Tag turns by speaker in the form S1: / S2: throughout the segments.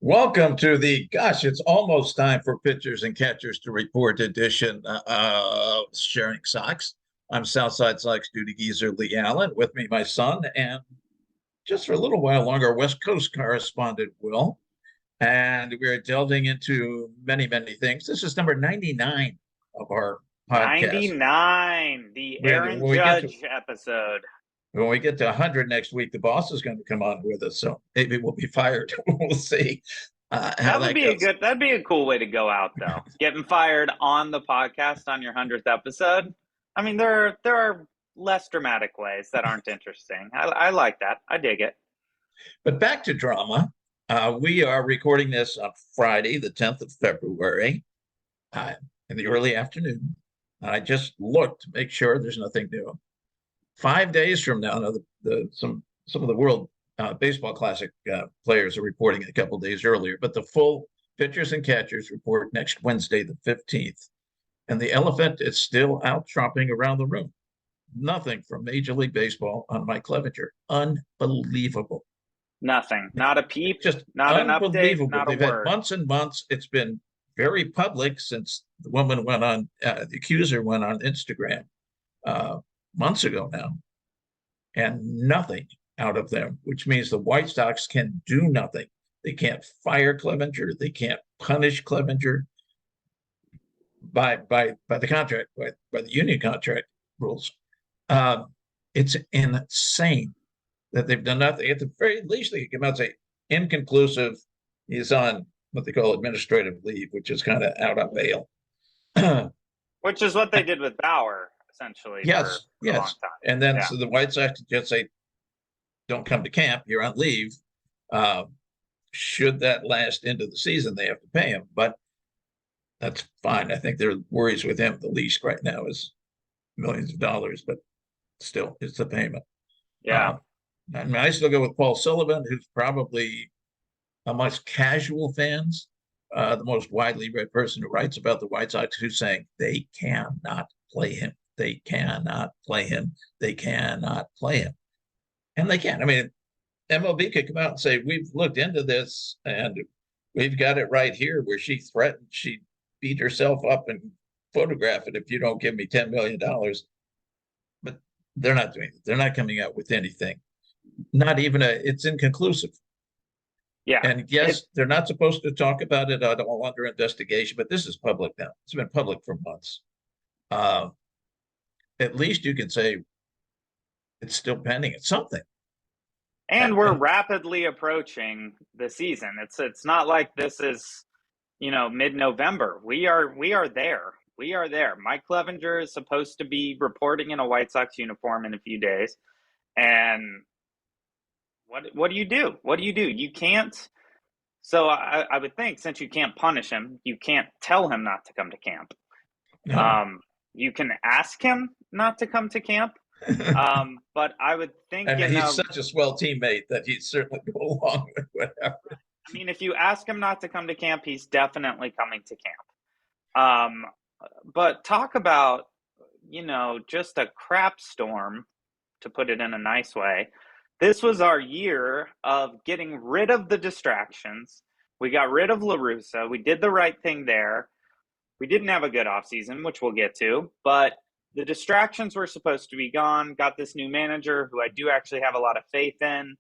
S1: Welcome to it's almost time for pitchers and catchers to report edition of Sharing Sox. I'm Southside Sox duty geezer Leigh Allan. With me, my son, and just for a little while longer, West Coast correspondent Will. And we're delving into many, many things. This is number 99 of our podcast.
S2: 99, the
S1: When
S2: Aaron
S1: we get to
S2: Judge episode.
S1: when we get to 100 next week, the boss is going to come on with us. So maybe we'll be fired. We'll see how
S2: That would
S1: that
S2: be a
S1: goes.
S2: good, that'd be a cool way to go out, though. Getting fired on the podcast on your 100th episode. I mean, there are less dramatic ways that aren't interesting. I like that. I dig it.
S1: But back to drama. We are recording this on Friday, the 10th of February, uh, in the early afternoon. I just looked to make sure there's nothing new. 5 days from now, some of the World Baseball Classic players are reporting a couple days earlier, but the full pitchers and catchers report next Wednesday, the 15th. And the elephant is still out tromping around the room. Nothing from Major League Baseball on Mike Clevinger. Unbelievable.
S2: Nothing. Not a peep.
S1: Just
S2: Not an update.
S1: unbelievable.
S2: Not a
S1: They've had
S2: word.
S1: months and months. It's been very public since the woman went on, the accuser went on Instagram months ago now, and nothing out of them, which means the White Sox can do nothing. They can't fire Clevinger. They can't punish Clevinger by the contract, by the union contract rules. It's insane that they've done nothing. At the very least, they can come out and say inconclusive. He's on what they call administrative leave, which is kind of out on bail.
S2: Which is what they did with Bauer, essentially,
S1: Yes,
S2: for a long
S1: yes.
S2: time.
S1: And then
S2: Yeah.
S1: so the White Sox just say, don't come to camp, you're on leave. Should that last into the season, they have to pay him. But that's fine. I think their worries with him the least right now is millions of dollars, but still, it's the payment.
S2: Yeah.
S1: I mean, I still go with Paul Sullivan, who's probably amongst casual fans, the most widely read person who writes about the White Sox, who's saying they cannot play him. They cannot play him. They cannot play him. And they can. I mean, MLB could come out and say, we've looked into this and we've got it right here where she threatened, she beat herself up and photograph it if you don't give me $10 million. But they're not doing it. They're not coming out with anything. Not even it's inconclusive.
S2: Yeah.
S1: And yes, they're not supposed to talk about it at all under investigation, but this is public now. It's been public for months. At least you can say it's still pending. It's something.
S2: And we're rapidly approaching the season. It's not like this is, mid-November. We are there. We are there. Mike Clevinger is supposed to be reporting in a White Sox uniform in a few days. And what do you do? What do you do? You can't. So I would think, since you can't punish him, you can't tell him not to come to camp.
S1: No.
S2: You can ask him not to come to camp. But I would think,
S1: I mean, he's such a swell teammate that he'd certainly go along with whatever.
S2: I mean, if you ask him not to come to camp, he's definitely coming to camp. But talk about, just a crap storm, to put it in a nice way. This was our year of getting rid of the distractions. We got rid of La Russa. We did the right thing there. We didn't have a good offseason, which we'll get to, but the distractions were supposed to be gone. Got this new manager who I do actually have a lot of faith in.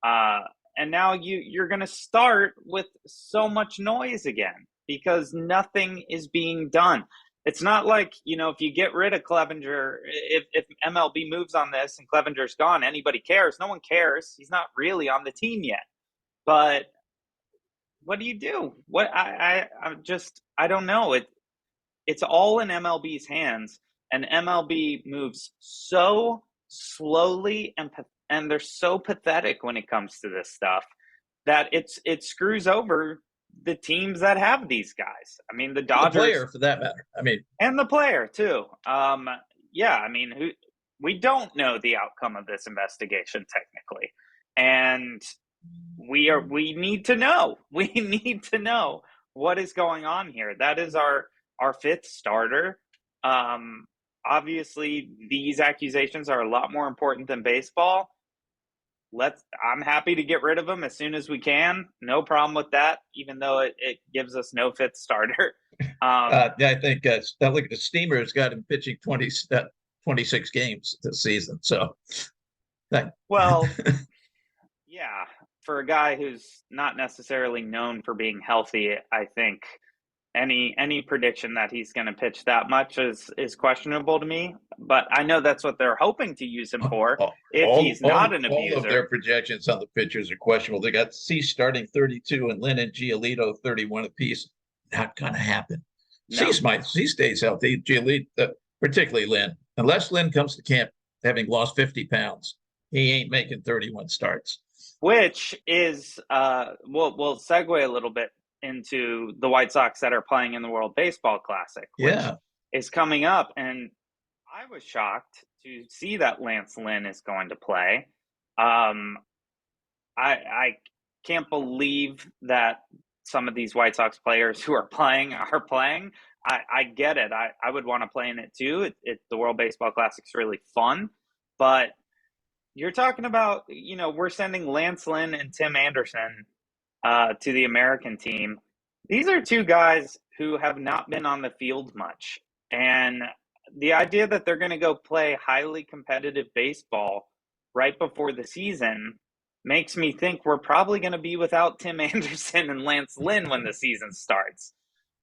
S2: And now you're going to start with so much noise again because nothing is being done. It's not like, if you get rid of Clevinger, if MLB moves on this and Clevinger's gone, anybody cares. No one cares. He's not really on the team yet. But what do you do? I don't know. It's all in MLB's hands, and MLB moves so slowly and they're so pathetic when it comes to this stuff that it screws over the teams that have these guys. I mean, the Dodgers,
S1: the player for that matter. I mean,
S2: and the player too. Yeah, I mean, we don't know the outcome of this investigation technically, and we need to know. We need to know what is going on here. That is our fifth starter. Obviously, these accusations are a lot more important than baseball. I'm happy to get rid of him as soon as we can. No problem with that, even though it gives us no fifth starter.
S1: I think look, the Steamer's got him pitching 26 games this season. So,
S2: well, yeah, for a guy who's not necessarily known for being healthy, I think any prediction that he's going to pitch that much is questionable to me. But I know that's what they're hoping to use him for. If he's not an abuser,
S1: all of their projections on the pitchers are questionable. They got Cease starting 32 and Lynn and Giolito 31 apiece. Not going to happen. No. Cease stays healthy. Giolito, particularly Lynn, unless Lynn comes to camp having lost 50 pounds, he ain't making 31 starts.
S2: Which is we'll segue a little bit into the White Sox that are playing in the World Baseball Classic, which is coming up. And I was shocked to see that Lance Lynn is going to play. I can't believe that some of these White Sox players who are playing. I get it. I would want to play in it too. The World Baseball Classic is really fun. But you're talking about, we're sending Lance Lynn and Tim Anderson to the American team. These are two guys who have not been on the field much. And the idea that they're going to go play highly competitive baseball right before the season makes me think we're probably going to be without Tim Anderson and Lance Lynn when the season starts.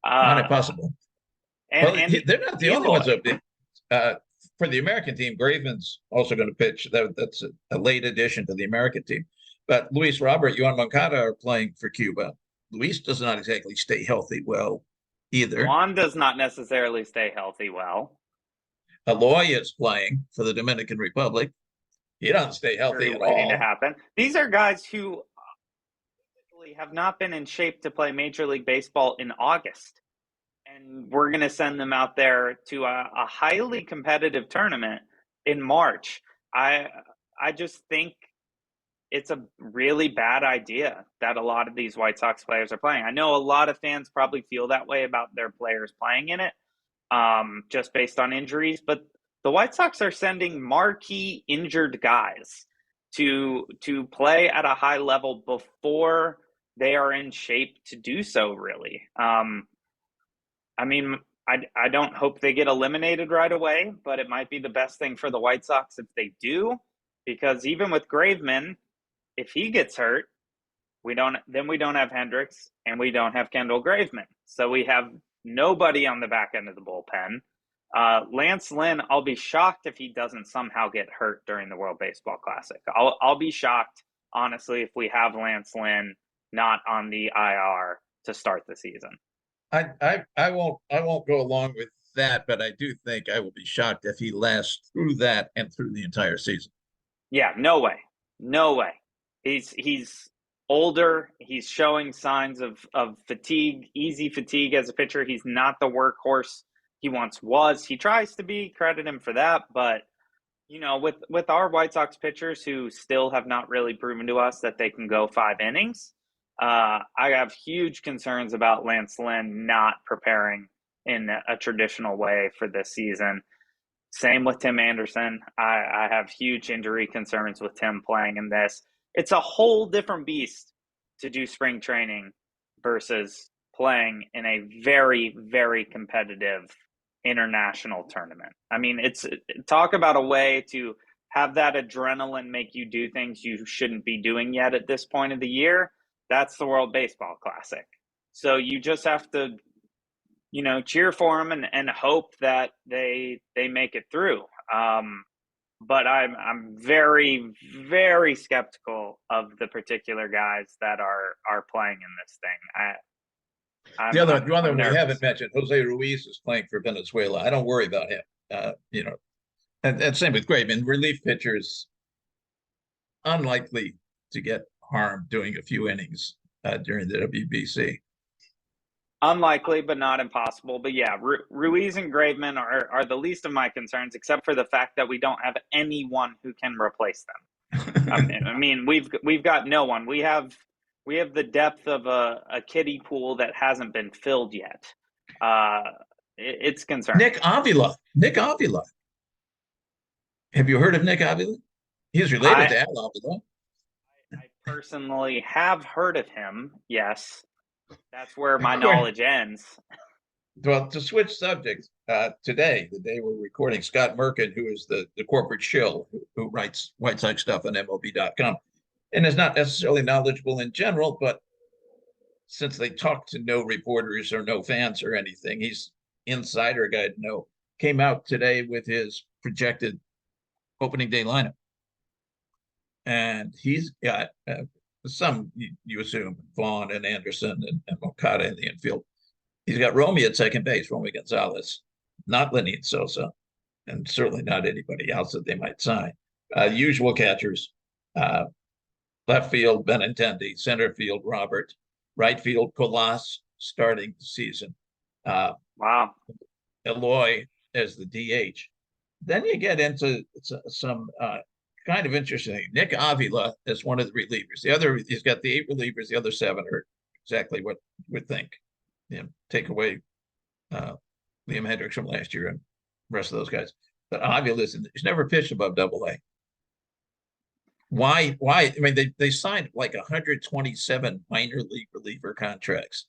S1: Not impossible. And they're not the only ones up there. For the American team, Graveman's also going to pitch. That's a late addition to the American team. But Luis Robert, Yohan Moncada are playing for Cuba. Luis does not exactly stay healthy well either.
S2: Juan does not necessarily stay healthy well.
S1: Eloy is playing for the Dominican Republic. He doesn't stay healthy at all.
S2: To happen. These are guys who have not been in shape to play Major League Baseball in August. And we're going to send them out there to a highly competitive tournament in March. I just think it's a really bad idea that a lot of these White Sox players are playing. I know a lot of fans probably feel that way about their players playing in it, just based on injuries. But the White Sox are sending marquee injured guys to play at a high level before they are in shape to do so, really. I mean, I don't hope they get eliminated right away, but it might be the best thing for the White Sox if they do, because even with Graveman, if he gets hurt, we don't have Hendricks and we don't have Kendall Graveman. So we have nobody on the back end of the bullpen. Lance Lynn, I'll be shocked if he doesn't somehow get hurt during the World Baseball Classic. I'll be shocked, honestly, if we have Lance Lynn not on the IR to start the season.
S1: I won't go along with that, but I do think I will be shocked if he lasts through that and through the entire season.
S2: Yeah, no way. He's older. He's showing signs of fatigue, easy fatigue as a pitcher. He's not the workhorse he once was. He tries to be, credit him for that, but with our White Sox pitchers who still have not really proven to us that they can go 5 innings, I have huge concerns about Lance Lynn not preparing in a traditional way for this season. Same with Tim Anderson. I have huge injury concerns with Tim playing in this. It's a whole different beast to do spring training versus playing in a very, very competitive international tournament. I mean, talk about a way to have that adrenaline make you do things you shouldn't be doing yet at this point of the year. That's the World Baseball Classic. So you just have to, cheer for them and hope that they make it through. But I'm very, very skeptical of the particular guys that are playing in this thing.
S1: The other one we haven't mentioned, Jose Ruiz is playing for Venezuela. I don't worry about him. And same with Graveman. Relief pitchers unlikely to get harmed doing a few innings during the WBC.
S2: Unlikely, but not impossible. But yeah, Ruiz and Graveman are the least of my concerns, except for the fact that we don't have anyone who can replace them. I mean, we've got no one. We have the depth of a kiddie pool that hasn't been filled yet. It's concerning.
S1: Nick Avila. Have you heard of Nick Avila? He's related to Al Avila.
S2: personally have heard of him. Yes, that's where my
S1: According-
S2: knowledge ends.
S1: Well, to switch subjects, today, the day we're recording, Scott Merkin, who is the corporate shill who writes White Sox stuff on MLB.com, and is not necessarily knowledgeable in general, but since they talk to no reporters or no fans or anything, he's insider guy to know, came out today with his projected opening day lineup. And he's got some, you assume, Vaughn and Anderson and Moncada in the infield. He's got Romy at second base, Romy Gonzalez, not Lenny and Sosa, and certainly not anybody else that they might sign. Usual catchers, left field, Benintendi, center field, Robert, right field, Colas, starting the season.
S2: Wow.
S1: Eloy as the DH. Then you get into some kind of interesting. Nick Avila as one of the relievers. The other, he's got the 8 relievers. The other 7 are exactly what you would think. Take away Liam Hendricks from last year and the rest of those guys. But Avila he's never pitched above Double-A. Why? I mean, they signed like 127 minor league reliever contracts.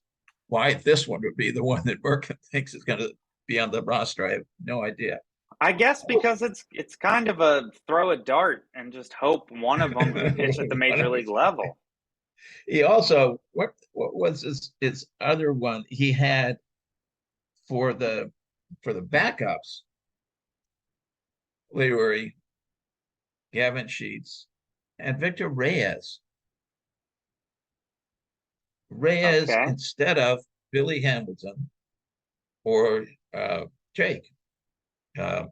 S1: Why this one would be the one that Merkin thinks is going to be on the roster, I have no idea.
S2: I guess because it's kind of a throw a dart and just hope one of them can pitch at the major league level.
S1: He also, what was his other one he had for the backups? Leary, Gavin Sheets, and Victor Reyes. Okay. Instead of Billy Hamilton or Jake, the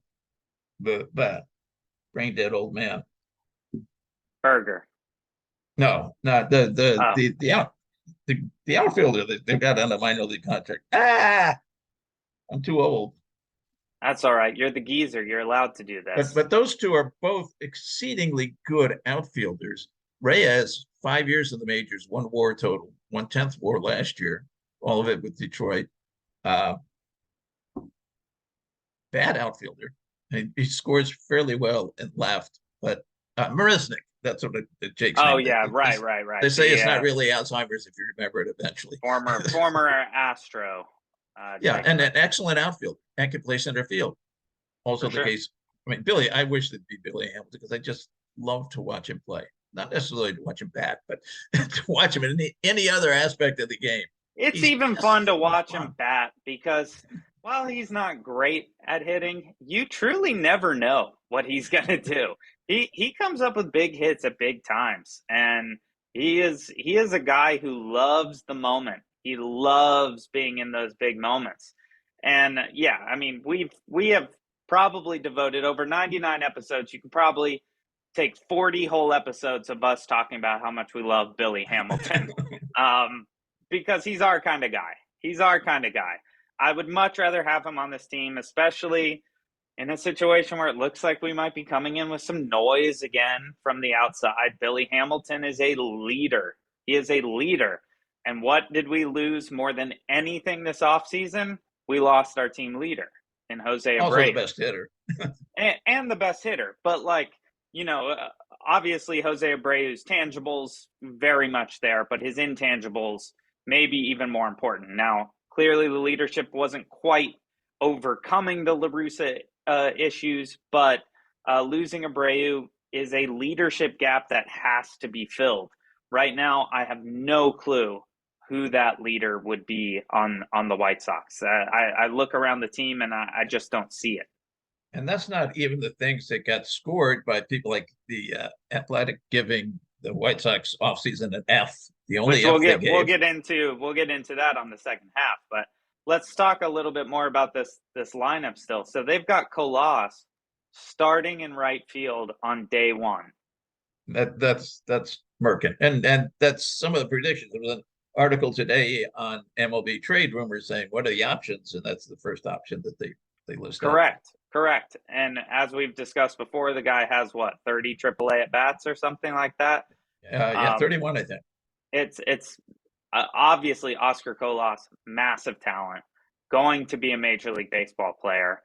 S1: brain dead old man.
S2: Burger.
S1: No, not the outfielder that they've got on a minor league contract. I'm too old.
S2: That's all right. You're the geezer. You're allowed to do this.
S1: But those two are both exceedingly good outfielders. Reyes, 5 years in the majors, 1 WAR total, 1/10 WAR last year, all of it with Detroit. Bad outfielder. He scores fairly well in left, but Marisnik, that's what Jake's
S2: Oh,
S1: name.
S2: yeah, right.
S1: They say it's not really Alzheimer's if you remember it eventually.
S2: Former Astro.
S1: Yeah, and an excellent outfield and can play center field. Also the case. I mean, Billy, I wish it'd be Billy Hamilton because I just love to watch him play. Not necessarily to watch him bat, but to watch him in any other aspect of the game.
S2: It's even fun to watch him bat because while he's not great at hitting, you truly never know what he's going to do. He comes up with big hits at big times, and he is a guy who loves the moment. He loves being in those big moments. And yeah, I mean, we have probably devoted over 99 episodes. You can probably take 40 whole episodes of us talking about how much we love Billy Hamilton. Because he's our kind of guy. He's our kind of guy. I would much rather have him on this team, especially in a situation where it looks like we might be coming in with some noise again from the outside. Billy Hamilton is a leader. He is a leader. And what did we lose more than anything this offseason? We lost our team leader in Jose Abreu.
S1: Also the best hitter.
S2: and the best hitter. But obviously Jose Abreu's tangibles very much there, but his intangibles maybe even more important. Now, clearly the leadership wasn't quite overcoming the La Russa issues, but losing Abreu is a leadership gap that has to be filled. Right now, I have no clue who that leader would be on the White Sox. I look around the team and I just don't see it.
S1: And that's not even the things that got scored by people like the Athletic giving the White Sox offseason an F. The only
S2: Which we'll get into that on the second half. But let's talk a little bit more about this lineup still. So they've got Colas starting in right field on day one.
S1: That's Merkin, and that's some of the predictions. There was an article today on MLB Trade Rumors saying what are the options, and that's the first option that they list.
S2: Correct. And as we've discussed before, the guy has 30 AAA at bats or something like that.
S1: 31, I think.
S2: It's obviously Oscar Colas, massive talent, going to be a Major League Baseball player.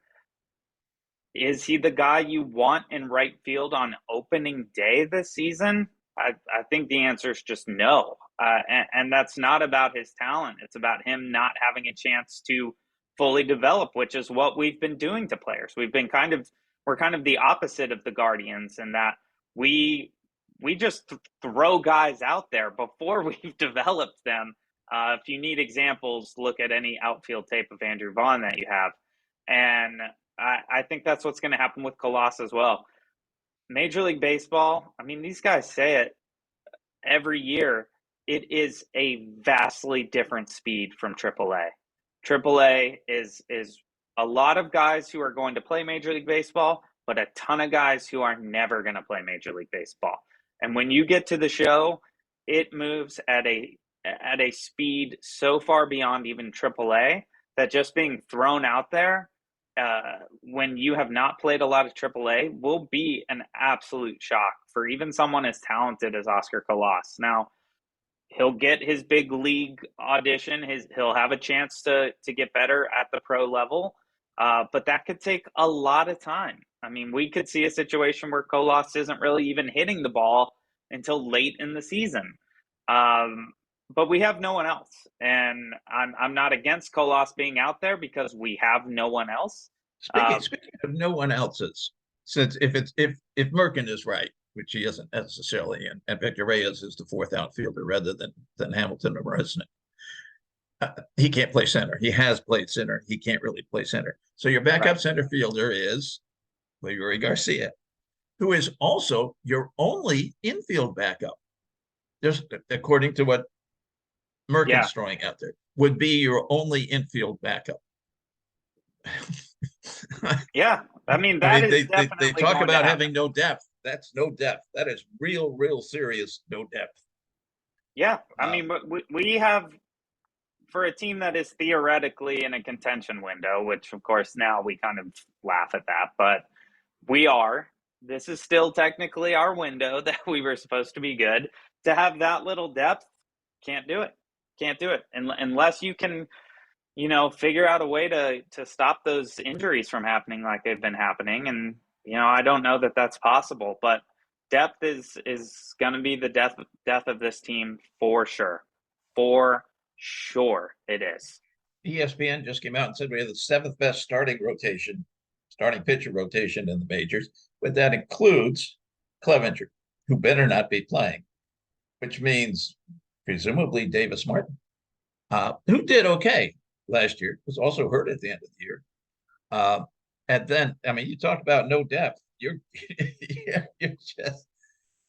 S2: Is he the guy you want in right field on opening day this season? I think the answer is just no. And that's not about his talent. It's about him not having a chance to fully develop, which is what we've been doing to players. We're kind of the opposite of the Guardians in that we just throw guys out there before we've developed them. If you need examples, look at any outfield tape of Andrew Vaughn that you have. And I think that's what's going to happen with Colas as well. Major League Baseball, I mean, these guys say it every year. It is a vastly different speed from AAA. AAA is a lot of guys who are going to play Major League Baseball, but a ton of guys who are never going to play Major League Baseball. And when you get to the show, it moves at a speed so far beyond even AAA that just being thrown out there when you have not played a lot of AAA will be an absolute shock for even someone as talented as Oscar Colas. Now, he'll get his big league audition. He'll have a chance to get better at the pro level, but that could take a lot of time. I mean, we could see a situation where Colas isn't really even hitting the ball until late in the season. But we have no one else, and I'm not against Colas being out there because we have no one else.
S1: Speaking of no one else's, since if Merkin is right, which he isn't necessarily, and Victor Reyes is the fourth outfielder rather than Hamilton or Resnick, he can't play center. He has played center. He can't really play center. So your backup center fielder is Yuri Garcia, who is also your only infield backup. Just according to what Merkin's throwing out there, would be your only infield backup.
S2: Yeah, I mean they
S1: talk about having no depth. That's no depth. That is real serious no depth.
S2: Yeah, I mean we have, for a team that is theoretically in a contention window, which of course now we kind of laugh at that, but this is still technically our window that we were supposed to be good. To have that little depth, can't do it unless you can, figure out a way to stop those injuries from happening like they've been happening. And, I don't know that that's possible, but depth is going to be the death of this team for sure. For sure it is.
S1: ESPN just came out and said we have the seventh best starting pitcher rotation in the majors, but that includes Clevinger, who better not be playing, which means presumably Davis Martin, who did okay last year, was also hurt at the end of the year. And then, I mean, you talk about no depth. You're just,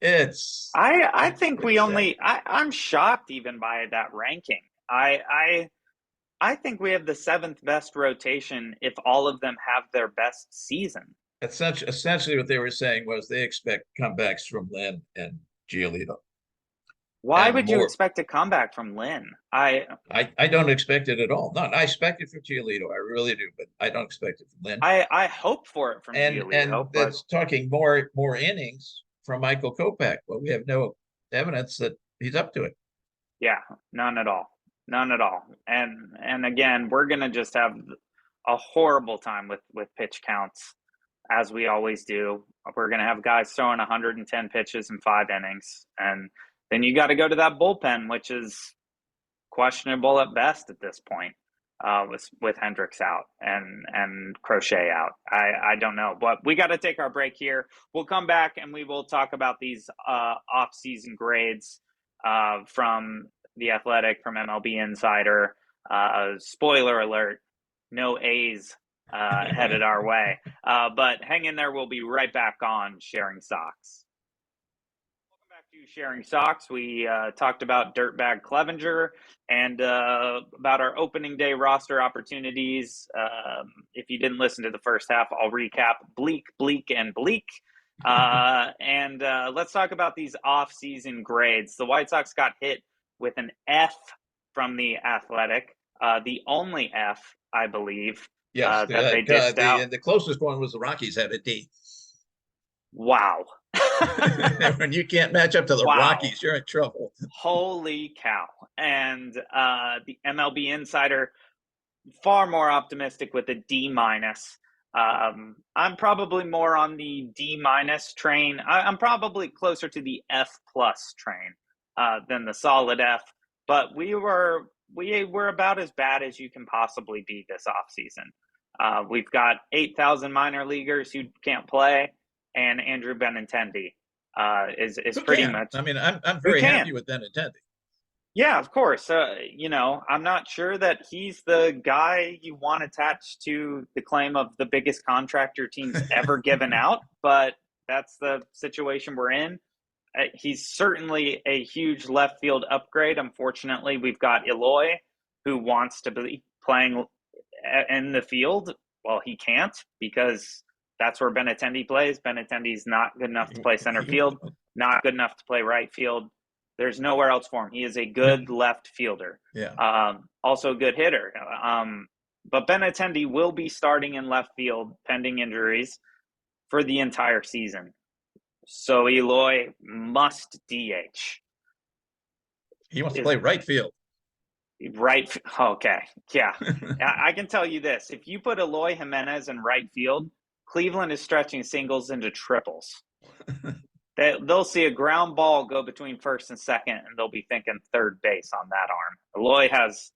S1: it's.
S2: I think I'm shocked even by that ranking. I think we have the seventh best rotation if all of them have their best season.
S1: Essentially what they were saying was they expect comebacks from Lynn and Giolito.
S2: Why would you expect a comeback from Lynn?
S1: I don't expect it at all. No, I expect it from Giolito. I really do, but I don't expect it from Lynn.
S2: I hope for it from Giolito.
S1: And that's talking more innings from Michael Kopech. Well, we have no evidence that he's up to it.
S2: Yeah, none at all. None at all. And again, we're going to just have a horrible time with pitch counts, as we always do. We're going to have guys throwing 110 pitches in 5 innings. And then you got to go to that bullpen, which is questionable at best at this point, with Hendricks out and Crochet out. I don't know. But we got to take our break here. We'll come back and we will talk about these off-season grades from The Athletic, from MLB Insider. Spoiler alert, no A's headed our way. But hang in there. We'll be right back on Sharing Sox. Welcome back to Sharing Sox. We talked about Dirtbag Clevinger and about our opening day roster opportunities. If you didn't listen to the first half, I'll recap. Bleak, and bleak. And let's talk about these off-season grades. The White Sox got hit with an F from The Athletic, the only F, I believe, that they dished out.
S1: The closest one was the Rockies had a D.
S2: Wow.
S1: When you can't match up to the Rockies, you're in trouble.
S2: Holy cow. And the MLB Insider, far more optimistic with a D-. I'm probably more on the D minus train. I'm probably closer to the F plus train than the solid F. But we were about as bad as you can possibly be this offseason. We've got 8,000 minor leaguers who can't play, and Andrew Benintendi is
S1: Who
S2: pretty
S1: can?
S2: much
S1: I mean, I'm
S2: who
S1: very happy
S2: can.
S1: with Benintendi.
S2: Yeah, of course. I'm not sure that he's the guy you want attached to the claim of the biggest contract your team's ever given out, but that's the situation we're in. He's certainly a huge left field upgrade. Unfortunately, we've got Eloy, who wants to be playing in the field. Well, he can't because that's where Benintendi plays. Benintendi's not good enough to play center field, not good enough to play right field. There's nowhere else for him. He is a good left fielder.
S1: Yeah.
S2: Also a good hitter. But Benintendi will be starting in left field pending injuries for the entire season. So Eloy must DH.
S1: He wants to play right field.
S2: Right. Okay. Yeah. I can tell you this. If you put Eloy Jimenez in right field, Cleveland is stretching singles into triples. They'll see a ground ball go between first and second, and they'll be thinking third base on that arm. Eloy has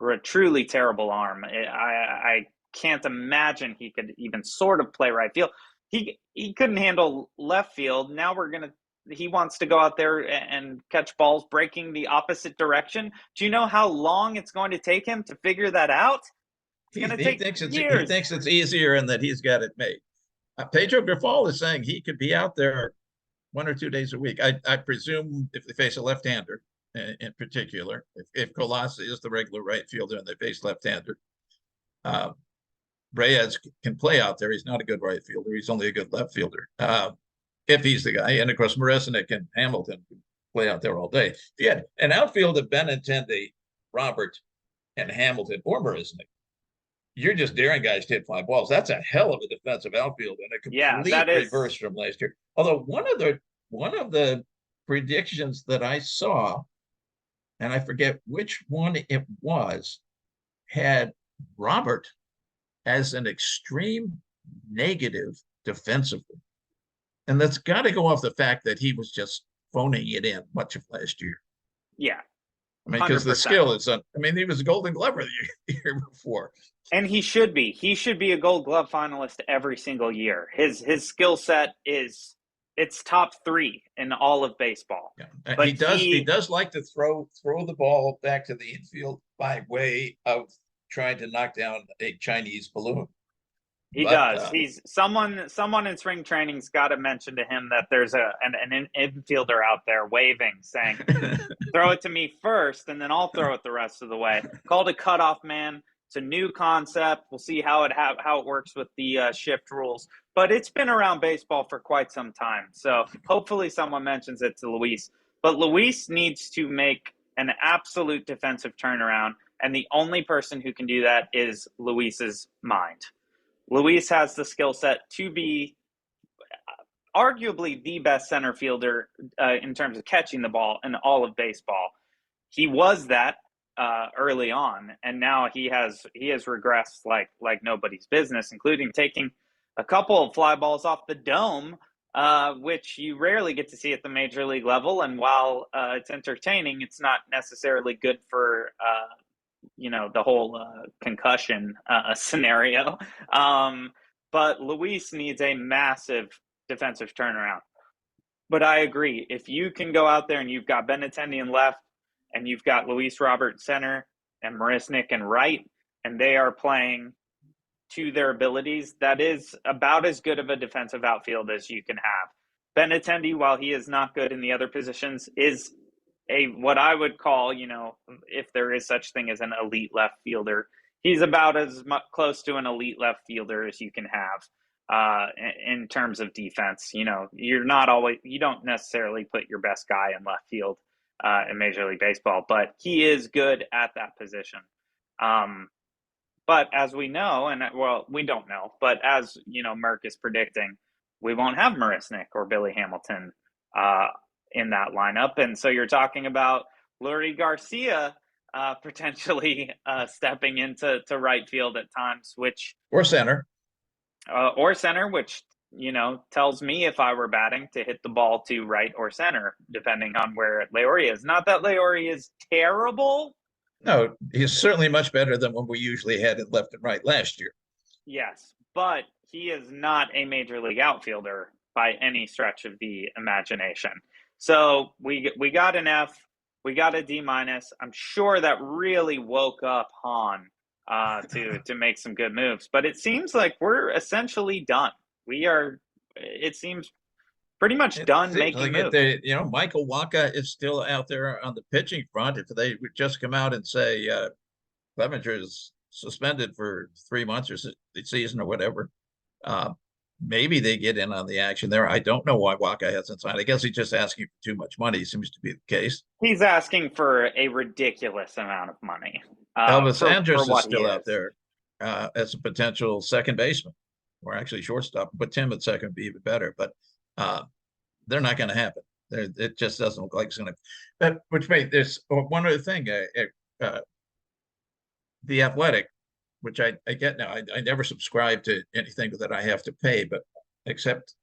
S2: a truly terrible arm. I can't imagine he could even sort of play right field. He couldn't handle left field. Now he wants to go out there and catch balls breaking the opposite direction. Do you know how long it's going to take him to figure that out?
S1: He thinks it's easier and that he's got it made. Pedro Grifol is saying he could be out there 1 or 2 days a week. I presume if they face a left-hander in particular, if Colasa is the regular right fielder and they face left-hander, Reyes can play out there. He's not a good right fielder. He's only a good left fielder. If he's the guy. And of course, Marisnick and Hamilton can play out there all day. Yeah, an outfield of Benintendi, Robert, and Hamilton or Marisnick. You're just daring guys to hit fly balls. That's a hell of a defensive outfield and a complete reverse from last year. Although one of the predictions that I saw, and I forget which one it was, had Robert as an extreme negative defensively. And that's got to go off the fact that he was just phoning it in much of last year.
S2: Yeah.
S1: I mean, because the skill is, he was a Golden Glover the year before.
S2: And he should be. He should be a Gold Glove finalist every single year. His skill set it's top 3 in all of baseball.
S1: Yeah. But he does like to throw the ball back to the infield by way of trying to knock down a Chinese balloon.
S2: He does. He's someone in spring training's got to mention to him that there's an infielder out there waving, saying, "Throw it to me first, and then I'll throw it the rest of the way." Called a cutoff man. It's a new concept. We'll see how it works with the shift rules. But it's been around baseball for quite some time. So hopefully someone mentions it to Luis. But Luis needs to make an absolute defensive turnaround, and the only person who can do that is Luis's mind. Luis has the skill set to be arguably the best center fielder in terms of catching the ball in all of baseball. He was that early on, and now he has regressed like nobody's business, including taking a couple of fly balls off the dome, which you rarely get to see at the major league level. And while it's entertaining, it's not necessarily good for the whole concussion scenario. But Luis needs a massive defensive turnaround. But I agree. If you can go out there and you've got Benintendi in left, and you've got Luis Robert center and Marisnick in right, and they are playing to their abilities, that is about as good of a defensive outfield as you can have. Benintendi, while he is not good in the other positions, is what I would call, if there is such thing as an elite left fielder, he's about as close to an elite left fielder as you can have in terms of defense. You don't necessarily put your best guy in left field in Major League Baseball, but he is good at that position. But as we know, we don't know, but as Merck is predicting, we won't have Marisnick or Billy Hamilton in that lineup. And so you're talking about Lurie Garcia potentially stepping into right field at times, or
S1: center.
S2: or center, which tells me if I were batting to hit the ball to right or center, depending on where Leori is. Not that Leori is terrible.
S1: No, he's certainly much better than what we usually had at left and right last year.
S2: Yes, but he is not a major league outfielder by any stretch of the imagination. So we got an F, we got a D minus. I'm sure that really woke up Hahn to make some good moves. But it seems like we're essentially done. We are. It seems pretty much
S1: It
S2: done
S1: seems
S2: making
S1: like
S2: moves.
S1: Michael Waka is still out there on the pitching front. If they would just come out and say Clevinger is suspended for 3 months or the season or whatever, uh, maybe they get in on the action there. I don't know why Waka hasn't signed. I guess he's just asking for too much money. Seems to be the case.
S2: He's asking for a ridiculous amount of money
S1: Elvis
S2: for
S1: Andrus is
S2: what he
S1: still out
S2: is.
S1: there as a potential second baseman, or actually shortstop. But Tim at second would be even better. But uh, they're not going to happen. It just doesn't look like it's going to. Which made there's one other thing. The Athletic, which I get now. I never subscribe to anything that I have to pay, but except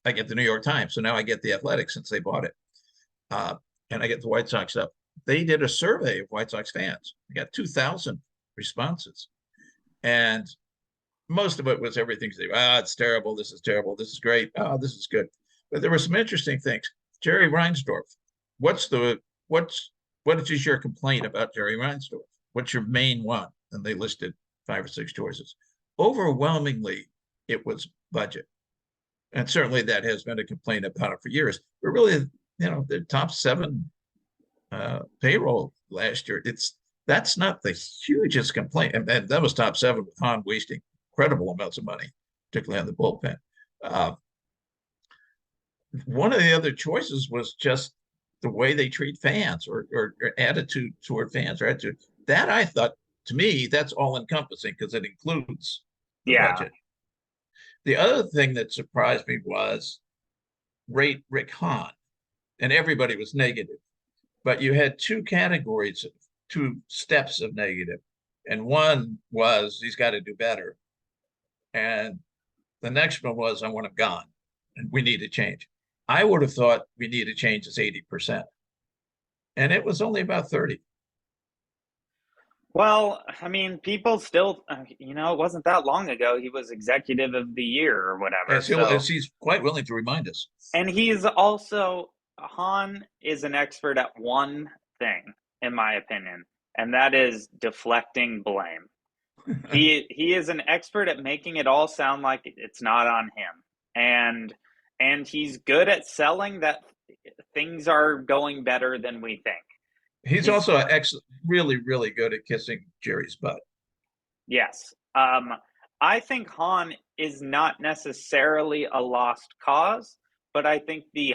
S1: I get the New York Times. So now I get the Athletic since they bought it, uh, and I get the White Sox stuff. They did a survey of White Sox fans. They got 2,000 responses, and most of it was everything. It's terrible. This is terrible. This is great. This is good. But there were some interesting things. Jerry Reinsdorf. What's the what's what is your complaint about Jerry Reinsdorf? What's your main one? And they listed 5 or 6 choices. Overwhelmingly, it was budget, and certainly that has been a complaint about it for years. But really, the top 7 payroll last year. That's not the hugest complaint, and that was top 7 with Hahn wasting incredible amounts of money, particularly on the bullpen. One of the other choices was just the way they treat fans or attitude toward fans or attitude. That I thought, to me, that's all encompassing because it includes the
S2: Yeah,
S1: budget. The other thing that surprised me was rate Rick Hahn, and everybody was negative, but you had 2 categories, 2 steps of negative, and one was he's got to do better, and the next one was I want him gone, and we need to change. I would have thought we need to change is 80%, and it was only about 30.
S2: well, I mean, people still, it wasn't that long ago he was executive of the year or whatever.
S1: As
S2: So,
S1: he's quite willing to remind us.
S2: and he's also, Hahn is an expert at one thing, in my opinion, and that is deflecting blame. He is an expert at making it all sound like it's not on him, and he's good at selling that things are going better than we think.
S1: He's
S2: He's
S1: also really, really good at kissing Jerry's butt.
S2: Yes. I think Hahn is not necessarily a lost cause, but I think the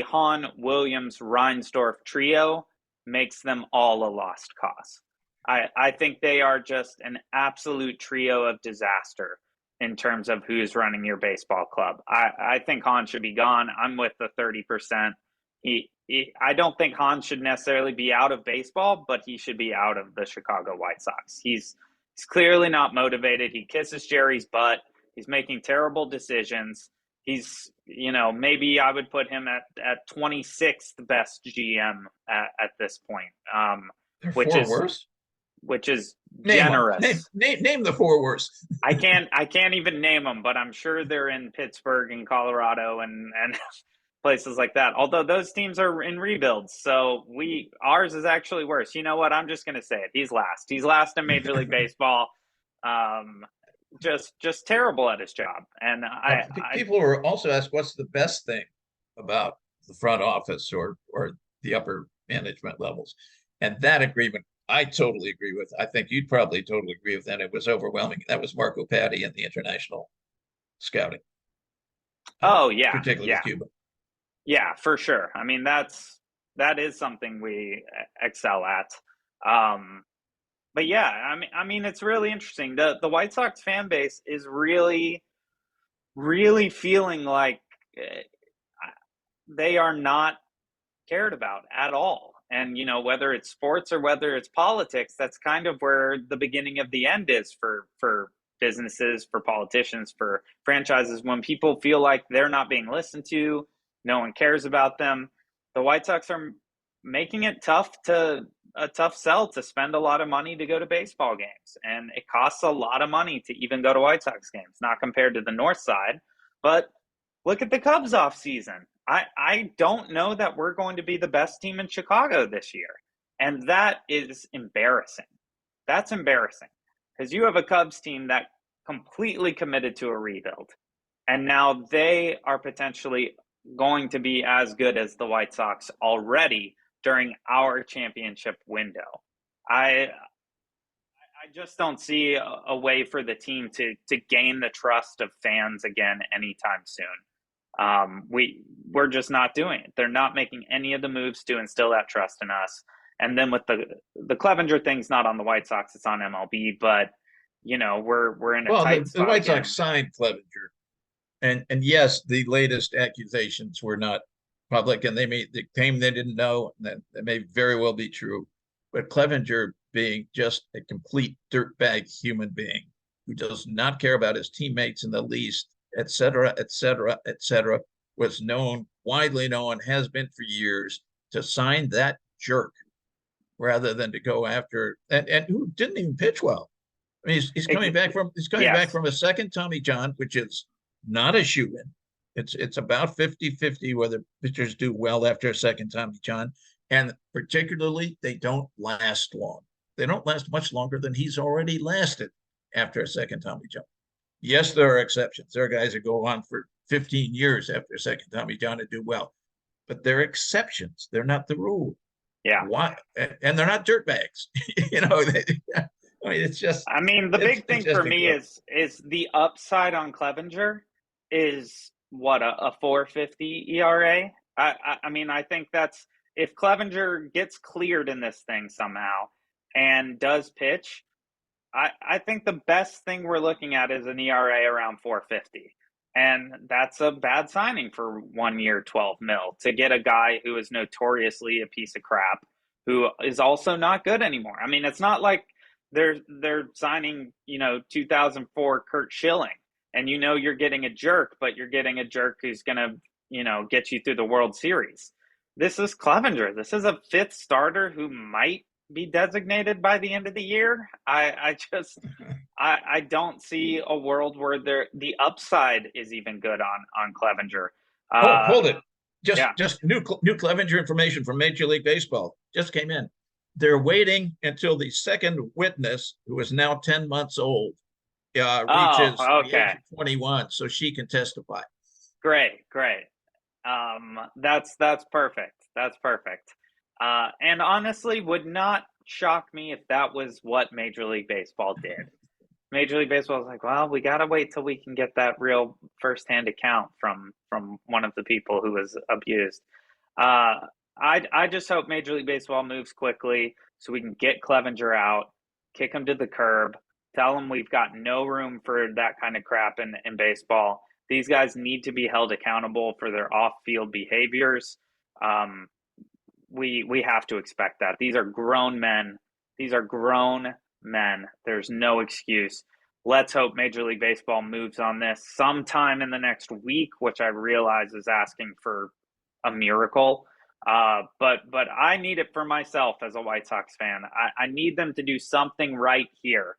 S2: Hahn Williams Reinsdorf trio makes them all a lost cause. I think they are just an absolute trio of disaster in terms of who's running your baseball club. I think Hahn should be gone. I'm with the 30%. I don't think Hahn should necessarily be out of baseball, but he should be out of the Chicago White Sox. He's clearly not motivated. He kisses Jerry's butt. He's making terrible decisions. He's, maybe I would put him at 26th best GM at this point,
S1: There are
S2: which
S1: 4
S2: is
S1: worst.
S2: which is
S1: Name them.
S2: generous.
S1: Name the 4 worst.
S2: I can't even name them, but I'm sure they're in Pittsburgh and Colorado and places like that. Although those teams are in rebuilds, so ours is actually worse. You know what? I'm just gonna say it. He's last. He's last in Major League Baseball. Just terrible at his job. And
S1: People were also asked what's the best thing about the front office or the upper management levels, and that agreement I totally agree with. I think you'd probably totally agree with that. It was overwhelming. That was Marco Patti and the international scouting,
S2: oh yeah,
S1: particularly with
S2: yeah,
S1: Cuba.
S2: yeah, for sure. I mean that is something we excel at. But yeah, I mean, it's really interesting. The White Sox fan base is really, really feeling like they are not cared about at all. And whether it's sports or whether it's politics, that's kind of where the beginning of the end is for businesses, for politicians, for franchises. When people feel like they're not being listened to, no one cares about them, the White Sox are making it a tough sell to spend a lot of money to go to baseball games. And it costs a lot of money to even go to White Sox games, not compared to the North Side. But look at the Cubs offseason. I don't know that we're going to be the best team in Chicago this year. And that is embarrassing. That's embarrassing because you have a Cubs team that completely committed to a rebuild. And now they are potentially going to be as good as the White Sox already during our championship window. I just don't see a way for the team to gain the trust of fans again anytime soon. We're just not doing it. They're not making any of the moves to instill that trust in us. And then with the Clevinger thing's not on the White Sox, it's on MLB. But we're in a tight spot.
S1: The White Sox signed Clevinger, and yes, the latest accusations were not public, and they claim they didn't know, and that may very well be true. But Clevinger, being just a complete dirtbag human being who does not care about his teammates in the least, et cetera, et cetera, et cetera, was widely known, has been for years, to sign that jerk rather than to go after and who didn't even pitch well. I mean, he's coming back from a second Tommy John, which is not a shoe-in. It's about 50-50 whether pitchers do well after a second Tommy John, and particularly they don't last long. They don't last much longer than he's already lasted after a second Tommy John. Yes, there are exceptions. There are guys that go on for 15 years after a second Tommy John and do well, but they're exceptions. They're not the rule.
S2: Yeah.
S1: Why? And they're not dirtbags. I mean, it's just.
S2: I mean, the big thing for me is the upside on Clevinger is what a 4.50 ERA. I mean, I think that's if Clevinger gets cleared in this thing somehow and does pitch, I think the best thing we're looking at is an ERA around 4.50. And that's a bad signing for 1 year, 12 mil to get a guy who is notoriously a piece of crap, who is also not good anymore. I mean, it's not like they're signing, 2004 Kurt Schilling, and you're getting a jerk, but you're getting a jerk who's going to, get you through the World Series. This is Clevinger. This is a fifth starter who might be designated by the end of the year. I don't see a world where the upside is even good on Clevinger.
S1: Hold it. Just new Clevinger information from Major League Baseball just came in. They're waiting until the second witness, who is now 10 months old, reaches the age of 21, so she can testify.
S2: Great. That's perfect. That's perfect. And honestly, would not shock me if that was what Major League Baseball did. Major League Baseball is like, well, we got to wait till we can get that real firsthand account from one of the people who was abused. I just hope Major League Baseball moves quickly so we can get Clevinger out, kick him to the curb, tell him we've got no room for that kind of crap in baseball. These guys need to be held accountable for their off-field behaviors. We have to expect that. These are grown men. There's no excuse. Let's hope Major League Baseball moves on this sometime in the next week, which I realize is asking for a miracle. But I need it for myself as a White Sox fan. I need them to do something right here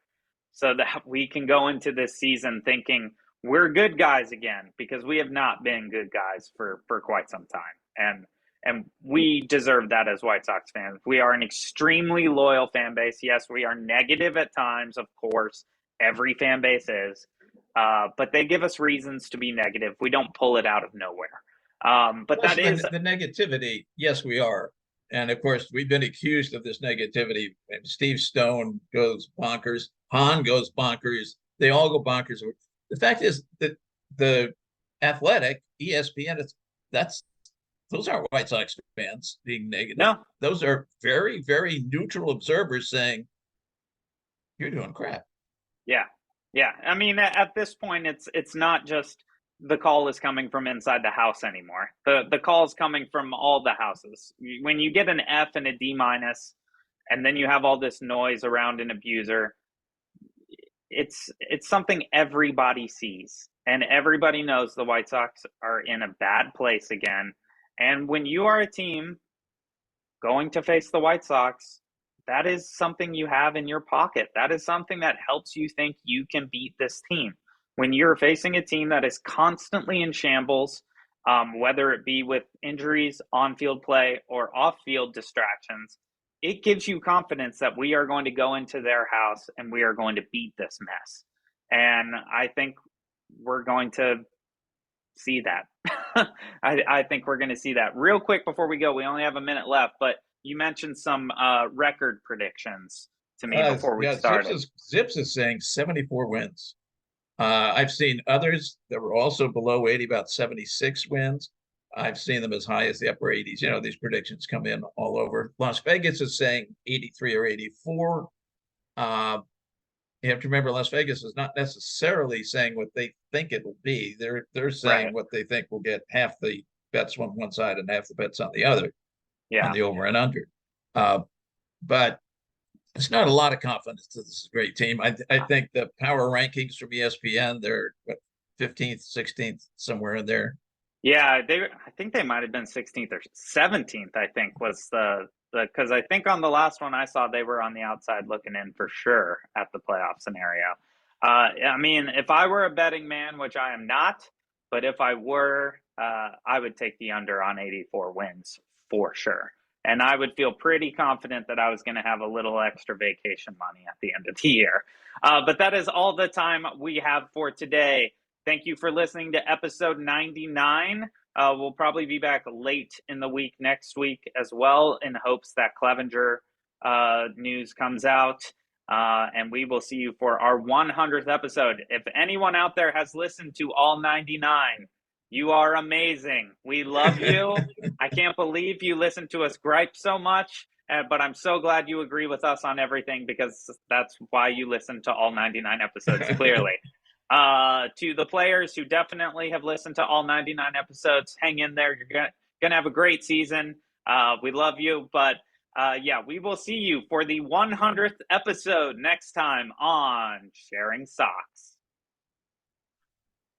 S2: so that we can go into this season thinking we're good guys again, because we have not been good guys for quite some time. And we deserve that as White Sox fans. We are an extremely loyal fan base. Yes, we are negative at times, of course. Every fan base is. But they give us reasons to be negative. We don't pull it out of nowhere. But that is
S1: the negativity. Yes, we are. And of course, we've been accused of this negativity. And Steve Stone goes bonkers. Hahn goes bonkers. They all go bonkers. The fact is that the Athletic, ESPN, those aren't White Sox fans being negative.
S2: No.
S1: Those are very, very neutral observers saying, you're doing crap.
S2: Yeah. I mean, at this point, it's not just the call is coming from inside the house anymore. The call is coming from all the houses. When you get an F and a D-, and then you have all this noise around an abuser, it's something everybody sees, and everybody knows the White Sox are in a bad place again. And when you are a team going to face the White Sox, that is something you have in your pocket. That is something that helps you think you can beat this team. When you're facing a team that is constantly in shambles, whether it be with injuries, on-field play, or off-field distractions, it gives you confidence that we are going to go into their house and we are going to beat this mess. And I think we're going to see that. I think we're going to see that. Real quick before we go, we only have a minute left, but you mentioned some record predictions to me before we started.
S1: Zips is saying 74 wins. I've seen others that were also below 80, about 76 wins. I've seen them as high as the upper 80s. You know, these predictions come in all over. Las Vegas is saying 83 or 84. You have to remember, Las Vegas is not necessarily saying what they think it will be. They're saying what they think will get half the bets on one side and half the bets on the other, on the over and under. But it's not a lot of confidence that this is a great team. I think the power rankings from ESPN, they're 15th, 16th, somewhere in there.
S2: Yeah, I think they might have been 16th or 17th, I think was because I think on the last one I saw, they were on the outside looking in for sure at the playoff scenario. I mean, if I were a betting man, which I am not, but if I were, I would take the under on 84 wins for sure. And I would feel pretty confident that I was going to have a little extra vacation money at the end of the year. But that is all the time we have for today. Thank you for listening to episode 99. We'll probably be back late in the week next week as well, in hopes that Clevinger news comes out. And we will see you for our 100th episode. If anyone out there has listened to all 99, you are amazing. We love you. I can't believe you listen to us gripe so much, but I'm so glad you agree with us on everything, because that's why you listen to all 99 episodes, clearly. To the players who definitely have listened to all 99 episodes, hang in there. You're gonna have a great season. We love you, but yeah, we will see you for the 100th episode next time on Sharing Sox.